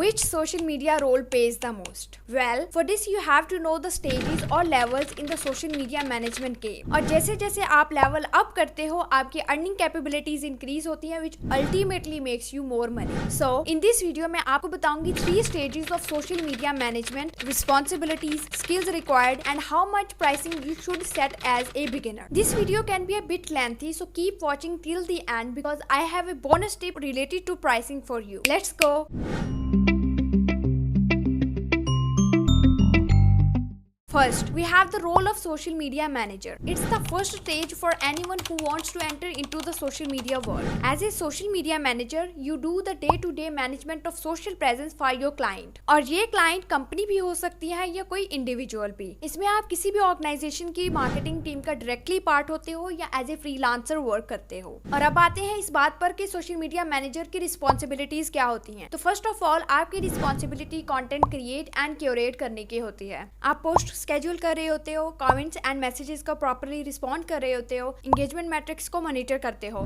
Which social media role pays the most? Well, for this you have to know the stages or levels in the social media management game. और जैसे जैसे आप level up करते हो आपकी earning capabilities increase होती हैं which ultimately makes you more money. So in this video मैं आपको बताऊंगी 3 stages of social media management, responsibilities, skills required and how much pricing you should set as a beginner. This video can be a bit lengthy, so keep watching till the end because I have a bonus tip related to pricing for you. Let's go. First, we have the role of social media manager. It's the first stage for anyone who wants to enter into the social media world. As a social media manager, you do the day-to-day management of social presence for your client. और ये client company भी हो सकती है या कोई individual भी. इसमें आप किसी भी ऑर्गेनाइजेशन की मार्केटिंग टीम का डायरेक्टली पार्ट होते हो या एज ए फ्रीलांसर वर्क करते हो. और अब आते हैं इस बात पर कि सोशल मीडिया मैनेजर की रिस्पॉन्सिबिलिटीज क्या होती हैं. तो फर्स्ट ऑफ ऑल आपकी responsibility content create and curate करने की होती है. आप पोस्ट स्केड्यूल कर रहे होते हो, कमेंट्स एंड मैसेजेस का प्रॉपर्ली रिस्पॉन्ड कर रहे होते हो, एंगेजमेंट मैट्रिक्स को मॉनिटर करते हो.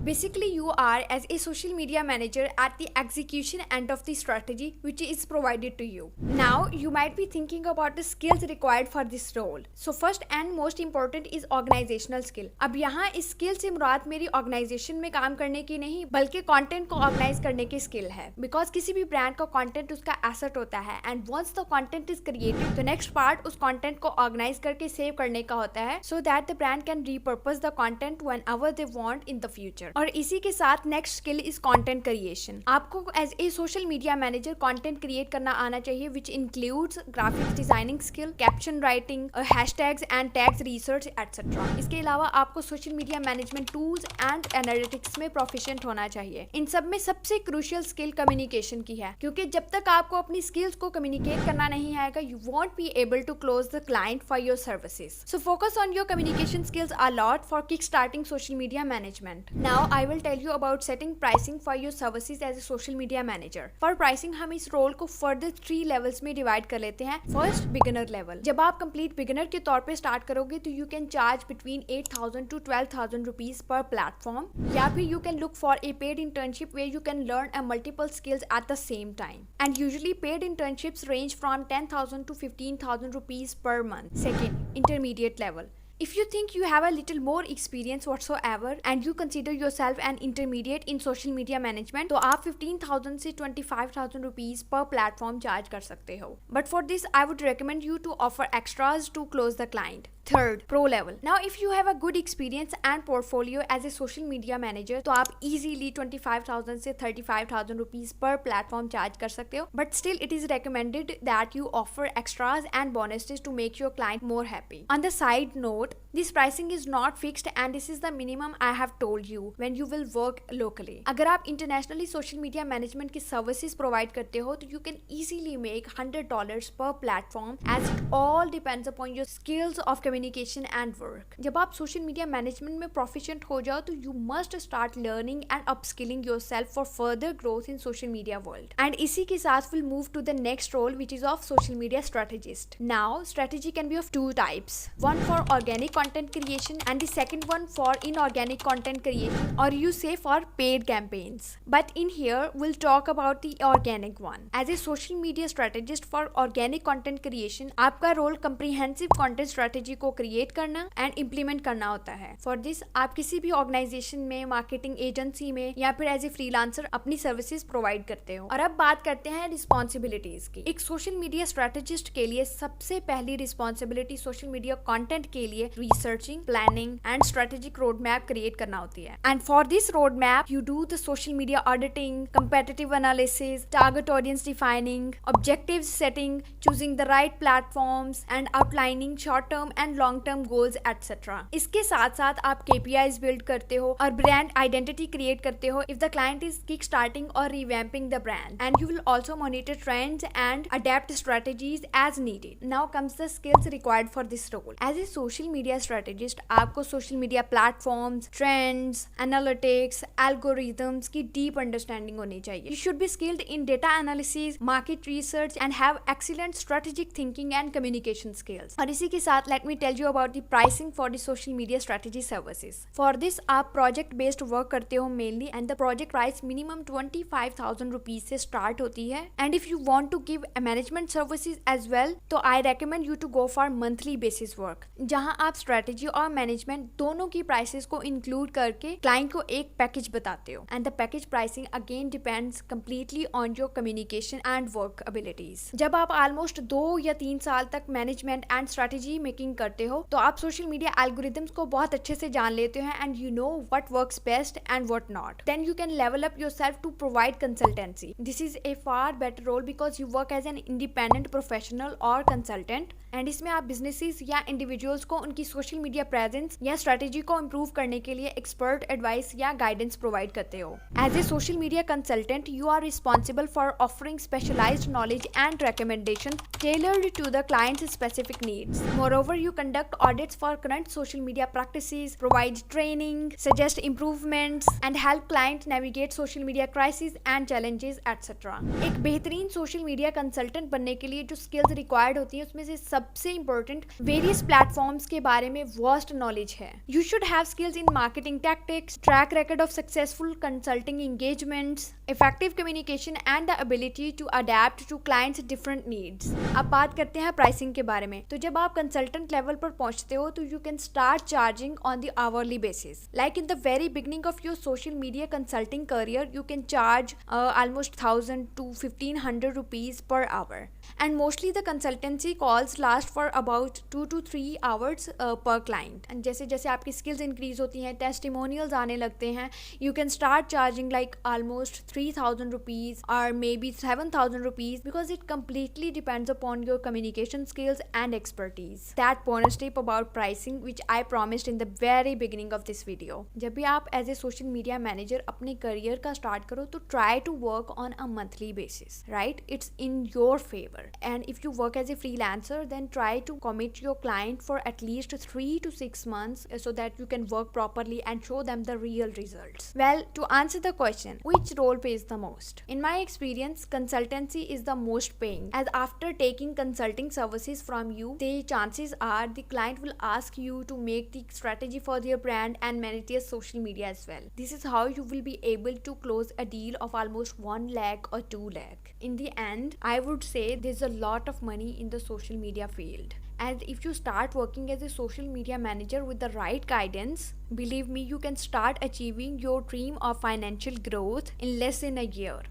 Basically you are as a social media manager at the execution end of the strategy which is provided to you. Now you might be thinking about the skills required for this role. So first and most important is organisational skill. अब यहाँ इस skill से मुराद मेरी organisation में काम करने की नहीं बल्कि कंटेंट को ऑर्गेनाइज करने की स्किल है. बिकॉज किसी भी ब्रांड का कंटेंट उसका एसेट होता है and once the content is created the next part उस कंटेंट को ऑर्गेनाइज करके सेव करने का होता है so that the brand can repurpose the content whenever they want in the future. और इसी के साथ next skill is content creation. आपको as a social media manager content create करना आना चाहिए which includes graphics designing skill, caption writing, hashtags and tags research etcetera. इसके अलावा आपको social media management tools and analytics में प्रोफिशिएंट होना चाहिए. इन सब में सबसे क्रूशियल स्किल कम्युनिकेशन की है क्योंकि जब तक आपको अपनी स्किल्स को कम्युनिकेट करना नहीं आएगा you won't be able to close the client for your services. So focus on your communication skills a lot for kickstarting social media management. Now I will tell you about setting pricing for your services as a social media manager. For pricing हम इस role को further 3 levels में divide कर लेते हैं. First, beginner level. जब आप complete beginner के तौर पे स्टार्ट करोगे तो you can charge between 8,000 to 12,000 rupees per platform. या फिर you can look for a paid internship where you can learn a multiple skills at the same time. And usually paid internships range from 10,000 to 15,000 rupees per month. Second, intermediate level. If you think you have a little more experience whatsoever and you consider yourself an intermediate in social media management, तो आप 15,000 से 25,000 rupees per platform charge कर सकते हो. But for this, I would recommend you to offer extras to close the client. Third, pro level. Now, if you have a good experience and portfolio as a social media manager, तो आप easily 25,000 से 35,000 rupees per platform charge कर सकते हो. But still, it is recommended that you offer extras and bonuses to make your client more happy. On the side note, this pricing is not fixed and this is the minimum I have told you when you will work locally. अगर आप internationally social media management की services provide करते हो तो you can easily make $100 per platform as it all depends upon your skills of communication and work. जब आप social media management में proficient हो जाओ तो you must start learning and upskilling yourself for further growth in social media world. And इसी के साथ we'll move to the next role which is of social media strategist. Now, strategy can be of 2 types. One for organic content creation and the second one for inorganic content creation or you say for paid campaigns. But in here we'll talk about the organic one. As a social media strategist for organic content creation, आपका role comprehensive content strategy को create करना and implement करना होता है. For this आप किसी भी organization में, marketing agency में या फिर as a freelancer अपनी services provide करते हो. और अब बात करते हैं responsibilities की. एक social media strategist के लिए सबसे पहली responsibility social media content के लिए researching, planning and strategic roadmap create करना होती है. And for this roadmap, you do the social media auditing, competitive analysis, target audience defining, objectives setting, choosing the right platforms and outlining short-term and long-term goals, etc. इसके साथ साथ आप KPIs build करते हो और brand identity create करते हो if the client is kickstarting or revamping the brand. And you will also monitor trends and adapt strategies as needed. Now comes the skills required for this role. As a social media strategist, आपको social media platforms, trends, analytics, algorithms की deep understanding होनी चाहिए. You should be skilled in data analysis, market research and have excellent strategic thinking and communication skills. और इसी के साथ let me tell you about the pricing for the social media strategy services. For this आप project based work करते हो mainly and the project price minimum 25,000 rupees से start होती है. And if you want to give a management services as well, तो I recommend you to go for monthly basis work, जहाँ आप strategy और management दोनों की prices को include करके client को एक package बताते हो. And the package pricing again depends completely on your communication and work abilities. जब आप almost 2 या 3 साल तक मैनेजमेंट एंड स्ट्रेटेजी मेकिंग करते हो तो आप सोशल मीडिया एल्गोरिथम्स को बहुत अच्छे से जान लेते हो and you know what works best and what not. Then you can level up yourself to provide consultancy. This is a far better role because you work as an independent professional और consultant and इसमें आप businesses या individuals को उनकी social media presence या strategy को improve करने के लिए एक्सपर्ट एडवाइस या गाइडेंस प्रोवाइड करते हो. As a social media consultant you are responsible for offering specialised knowledge and recommendations tailored to the client's specific needs. Moreover, you conduct audits for current social media practices, provide training, suggest improvements, and help clients navigate social media crises and challenges, etc. एक बेहतरीन social media consultant बनने के लिए जो skills required होती हैं उसमें से सबसे important various platforms के बारे में vast knowledge है. You should have skills in marketing tactics, track record of successful consulting engagements, effective communication, and the ability to adapt to clients' different needs. अब बात करते हैं प्राइसिंग के बारे में. तो जब आप कंसल्टेंट लेवल पर पहुंचते हो तो you can start charging on the hourly basis. Like in the very beginning of your social media consulting career you can charge almost 1,000 to 1,500 rupees per hour. And mostly the consultancy calls last for about 2 to 3 hours per client. And जैसे जैसे आपकी skills increase होती हैं, testimonials आने लगते हैं, you can start charging like almost 3,000 rupees or maybe 7,000 rupees because it completely depends upon your communication skills and expertise. That bonus tip about pricing which I promised in the very beginning of this video. जब भी आप as a social media manager अपने career का start करो तो try to work on a monthly basis, right? It's in your favor. And if you work as a freelancer, then try to commit your client for at least 3 to 6 months so that you can work properly and show them the real results. Well, to answer the question, which role pays the most? In my experience, consultancy is the most paying, as after taking consulting services from you, the chances are the client will ask you to make the strategy for their brand and manage their social media as well. This is how you will be able to close a deal of almost 1 lakh or 2 lakh. In the end, I would say there's a lot of money in the social media field. And if you start working as a social media manager with the right guidance, believe me, you can start achieving your dream of financial growth in less than a year.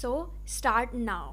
So start now.